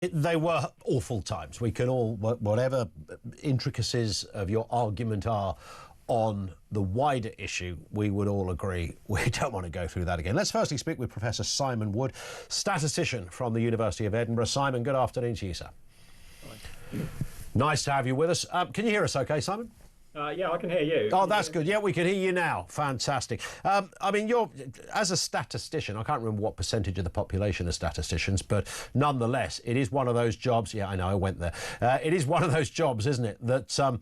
They were awful times. We can all, whatever intricacies of your argument are on the wider issue, we would all agree we don't want to go through that again. Let's firstly speak with Professor Simon Wood, statistician from the University of Edinburgh. Simon, good afternoon to you, sir. Hi. Nice to have you with us. Can you hear us okay, Simon? Yeah, I can hear you. Oh, that's good. Yeah, we can hear you now. Fantastic. I mean, as a statistician, I can't remember what percentage of the population are statisticians, but nonetheless, it is one of those jobs. Yeah, I know, I went there. It is one of those jobs, isn't it, that,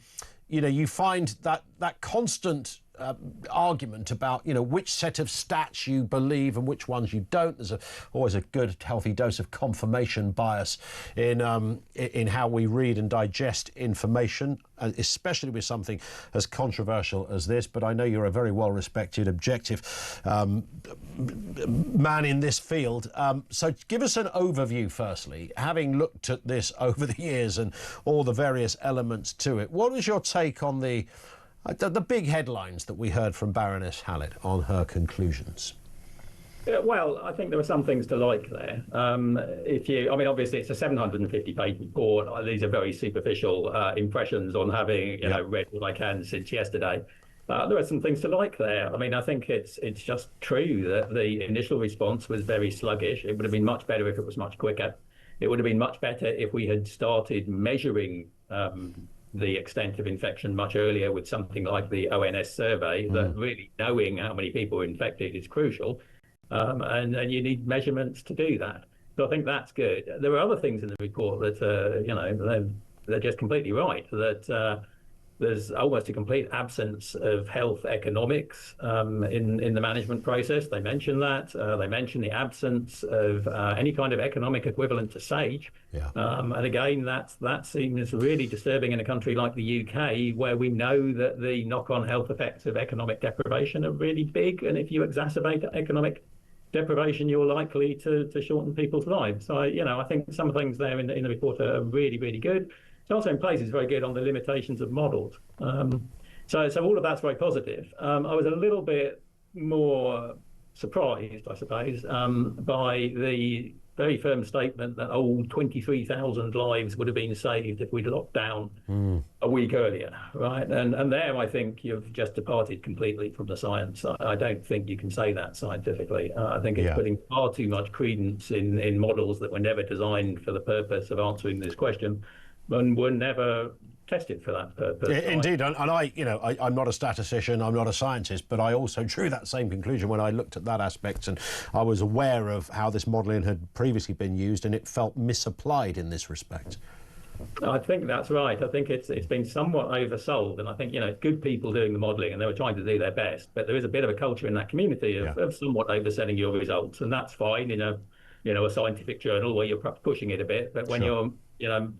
you know, you find that constant argument about, you know, which set of stats you believe and which ones you don't. There's always a good, healthy dose of confirmation bias in how we read and digest information, especially with something as controversial as this. But I know you're a very well-respected, objective man in this field. So give us an overview, firstly, having looked at this over the years and all the various elements to it. What was your take on the big headlines that we heard from Baroness Hallett on her conclusions? Well, I think there were some things to like there. I mean, obviously it's a 750-page report. These are very superficial impressions on having, you know, read what I can since yesterday. There are some things to like there. I mean, I think it's just true that the initial response was very sluggish. It would have been much better if it was much quicker. It would have been much better if we had started measuring the extent of infection much earlier with something like the ONS survey, that really knowing how many people are infected is crucial, and you need measurements to do that. So I think that's good. There are other things in the report that, you know, they're just completely right, that there's almost a complete absence of health economics in the management process. They mention that. They mention the absence of any kind of economic equivalent to SAGE. Yeah. And again, that seems really disturbing in a country like the UK, where we know that the knock-on health effects of economic deprivation are really big. And if you exacerbate economic deprivation, you're likely to shorten people's lives. So, you know, I think some things there in the report are really, really good. It's also in places very good on the limitations of models. So all of that's very positive. I was a little bit more surprised, I suppose, by the very firm statement that 23,000 lives would have been saved if we'd locked down a week earlier, right? And there, I think you've just departed completely from the science. I don't think you can say that scientifically. I think it's putting far too much credence in models that were never designed for the purpose of answering this question, and were never tested for that purpose. Indeed, and I'm not a statistician, I'm not a scientist, but I also drew that same conclusion when I looked at that aspect, and I was aware of how this modelling had previously been used, and it felt misapplied in this respect. I think that's right. I think it's been somewhat oversold, and I think, you know, it's good people doing the modelling, and they were trying to do their best, but there is a bit of a culture in that community of somewhat overselling your results, and that's fine in a scientific journal where you're perhaps pushing it a bit, but when you're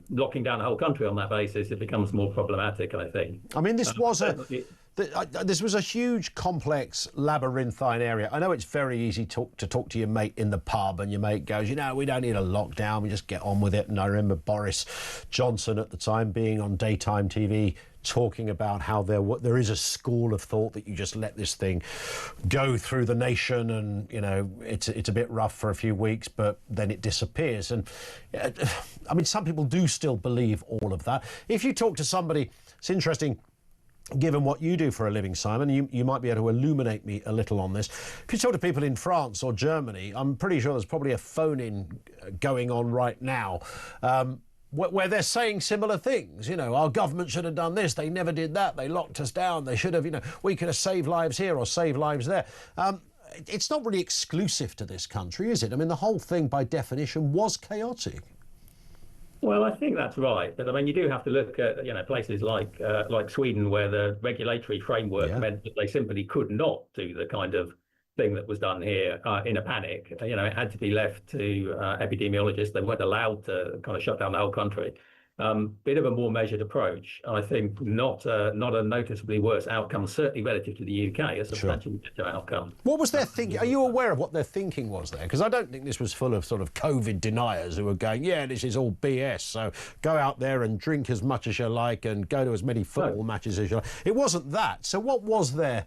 locking down the whole country on that basis, it becomes more problematic, I think. I mean, this was a huge, complex, labyrinthine area. I know it's very easy to talk to your mate in the pub, and your mate goes, you know, we don't need a lockdown, we just get on with it. And I remember Boris Johnson at the time being on daytime TV talking about how there is a school of thought that you just let this thing go through the nation, and, you know, it's a bit rough for a few weeks, but then it disappears. And I mean, some people do still believe all of that. If you talk to somebody, it's interesting, given what you do for a living, Simon, you might be able to illuminate me a little on this. If you talk to people in France or Germany, I'm pretty sure there's probably a phone-in going on right now, where they're saying similar things. You know, our government should have done this, they never did that, they locked us down, they should have, you know, we could have saved lives here or saved lives there. It's not really exclusive to this country, is it? I mean, the whole thing, by definition, was chaotic. Well, I think that's right, but I mean, you do have to look at, you know, places like Sweden, where the regulatory framework meant that they simply could not do the kind of thing that was done here in a panic. You know, it had to be left to epidemiologists. They weren't allowed to kind of shut down the whole country. Bit of a more measured approach. I think not a noticeably worse outcome, certainly relative to the UK, a substantially better outcome. What was their thinking? Are you aware of what their thinking was there? Because I don't think this was full of sort of COVID deniers who were going, yeah, this is all BS, so go out there and drink as much as you like and go to as many football matches as you like. It wasn't that. So what was their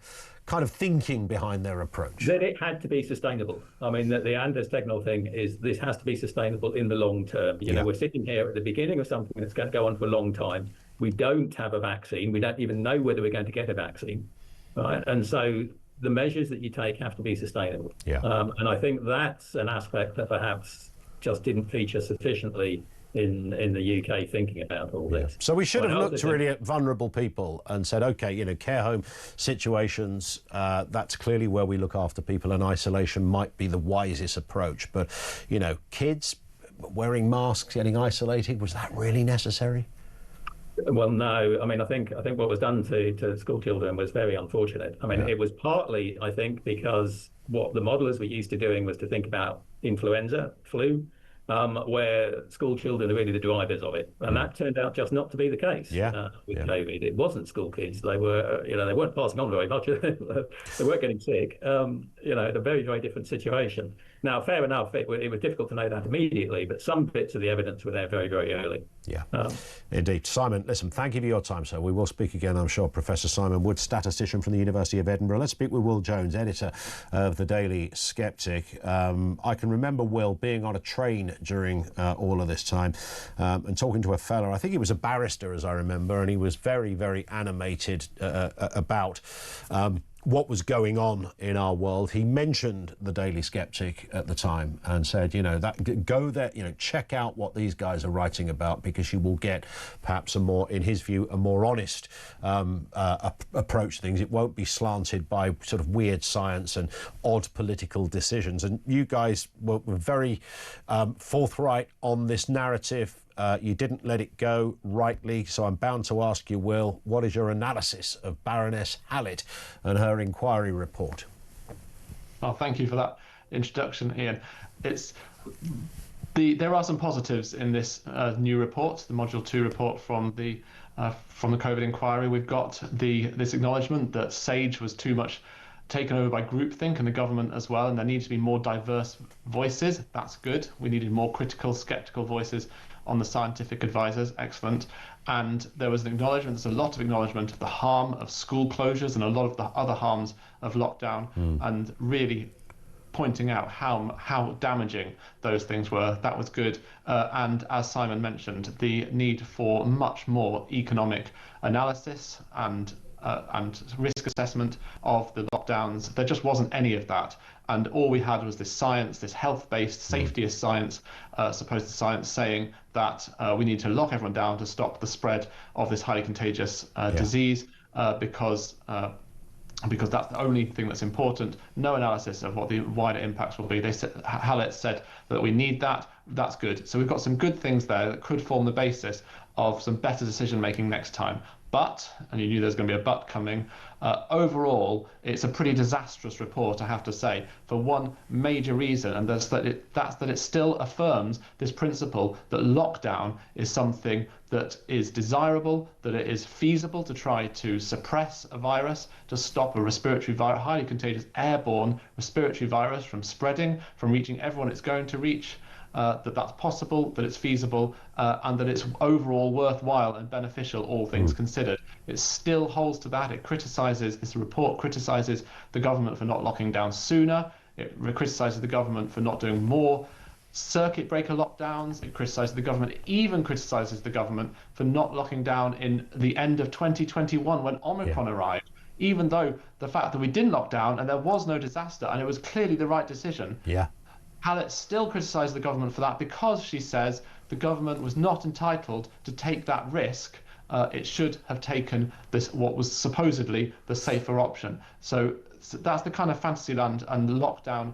kind of thinking behind their approach? That it had to be sustainable. I mean, that the Anders Tegnell thing is this has to be sustainable in the long term. You know, we're sitting here at the beginning of something that's going to go on for a long time. We don't have a vaccine. We don't even know whether we're going to get a vaccine, right? And so the measures that you take have to be sustainable. And I think that's an aspect that perhaps just didn't feature sufficiently in the UK thinking about all this. So we should have looked really at vulnerable people and said, OK, you know, care home situations, that's clearly where we look after people, and isolation might be the wisest approach. But, you know, kids wearing masks, getting isolated, was that really necessary? Well, no. I mean, I think what was done to school children was very unfortunate. I mean, it was partly, I think, because what the modelers were used to doing was to think about influenza, flu, where school children are really the drivers of it, and that turned out just not to be the case. With COVID, it wasn't school kids. They were, you know, they weren't passing on very much. They weren't getting sick. You know, a very, very different situation. Now, fair enough, it was difficult to know that immediately, but some bits of the evidence were there very, very early. Indeed. Simon, listen, thank you for your time, sir. We will speak again, I'm sure. Professor Simon Wood, statistician from the University of Edinburgh. Let's speak with Will Jones, editor of the Daily Sceptic. I can remember Will being on a train during all of this time and talking to a fella, I think he was a barrister, as I remember, and he was very, very animated about what was going on in our world. He mentioned the Daily Sceptic at the time and said, you know, that go there, you know, check out what these guys are writing about, because you will get perhaps a more, in his view, a more honest approach to things. It won't be slanted by sort of weird science and odd political decisions. And you guys were very forthright on this narrative. You didn't let it go rightly, so I'm bound to ask you, Will, what is your analysis of Baroness Hallett and her inquiry report? Well, thank you for that introduction, Ian. There are some positives in this new report, the Module 2 report from the COVID inquiry. We've got this acknowledgement that SAGE was too much taken over by groupthink, and the government as well, and there needs to be more diverse voices. That's good. We needed more critical, sceptical voices on the scientific advisors. Excellent. And there was an acknowledgement, there's a lot of acknowledgement of the harm of school closures and a lot of the other harms of lockdown, and really pointing out how damaging those things were. That was good. And as Simon mentioned, the need for much more economic analysis and risk assessment of the lockdowns. There just wasn't any of that. And all we had was this science, this health-based, safety-ist science, supposed science, saying that we need to lock everyone down to stop the spread of this highly contagious disease, because that's the only thing that's important. No analysis of what the wider impacts will be. Hallett said that we need that. That's good. So we've got some good things there that could form the basis of some better decision making next time. But, and you knew there's going to be a but coming, overall, it's a pretty disastrous report, I have to say, for one major reason, and that's that it still affirms this principle that lockdown is something that is desirable, that it is feasible to try to suppress a virus, to stop a respiratory virus, highly contagious airborne respiratory virus from spreading, from reaching everyone it's going to reach. That's possible, that it's feasible, and that it's overall worthwhile and beneficial, all things considered. It still holds to that. This report criticises the government for not locking down sooner. It criticises the government for not doing more circuit breaker lockdowns. It criticises the government, even criticises the government for not locking down in the end of 2021 when Omicron arrived. Even though the fact that we didn't lock down and there was no disaster and it was clearly the right decision. Hallett still criticised the government for that because she says the government was not entitled to take that risk. It should have taken what was supposedly the safer option. So that's the kind of fantasyland and lockdown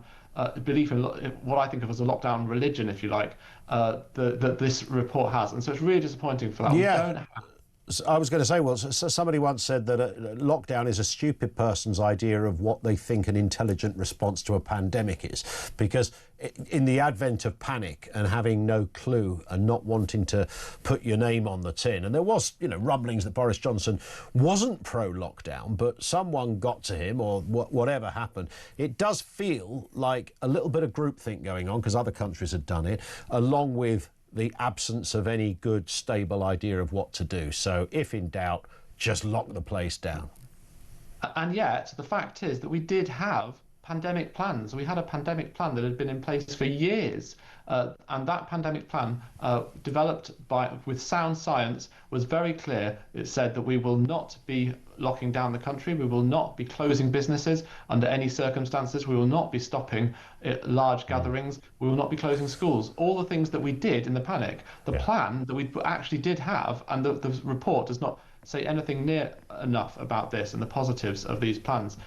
belief in what I think of as a lockdown religion, if you like, that this report has. And so it's really disappointing for that. Yeah. I was going to say, well, somebody once said that lockdown is a stupid person's idea of what they think an intelligent response to a pandemic is, because in the advent of panic and having no clue and not wanting to put your name on the tin, and there was, rumblings that Boris Johnson wasn't pro-lockdown, but someone got to him or whatever happened, it does feel like a little bit of groupthink going on because other countries had done it, along with the absence of any good, stable idea of what to do. So if in doubt, just lock the place down. And yet, the fact is that we did have pandemic plans. We had a pandemic plan that had been in place for years. And that pandemic plan, developed with sound science, was very clear. It said that we will not be locking down the country. We will not be closing businesses under any circumstances. We will not be stopping large gatherings. We will not be closing schools. All the things that we did in the panic, the plan that we actually did have, and the report does not say anything near enough about this and the positives of these plans,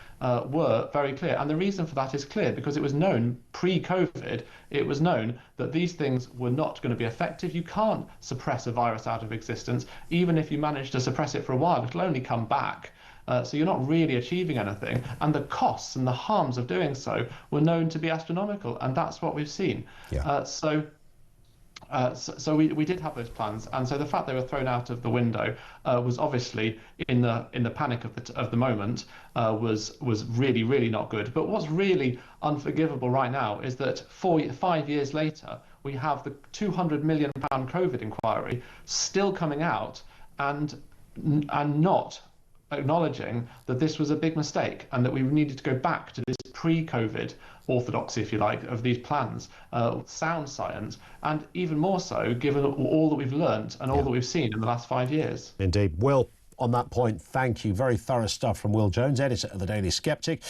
were very clear. And the reason for that is clear, because it was known pre-COVID, it was known that these things were not going to be effective. You can't suppress a virus out of existence. Even if you manage to suppress it for a while, it'll only come back. So you're not really achieving anything. And the costs and the harms of doing so were known to be astronomical. And that's what we've seen. So we did have those plans, and so the fact they were thrown out of the window was obviously, in the panic of the moment, was really not good. But what's really unforgivable right now is that 5 years later, we have the £200 million COVID inquiry still coming out, and not acknowledging that this was a big mistake and that we needed to go back to this pre-COVID orthodoxy, if you like, of these plans, sound science, and even more so given all that we've learned and all that we've seen in the last 5 years. Indeed. Will, on that point, thank you. Very thorough stuff from Will Jones, editor of the Daily Sceptic.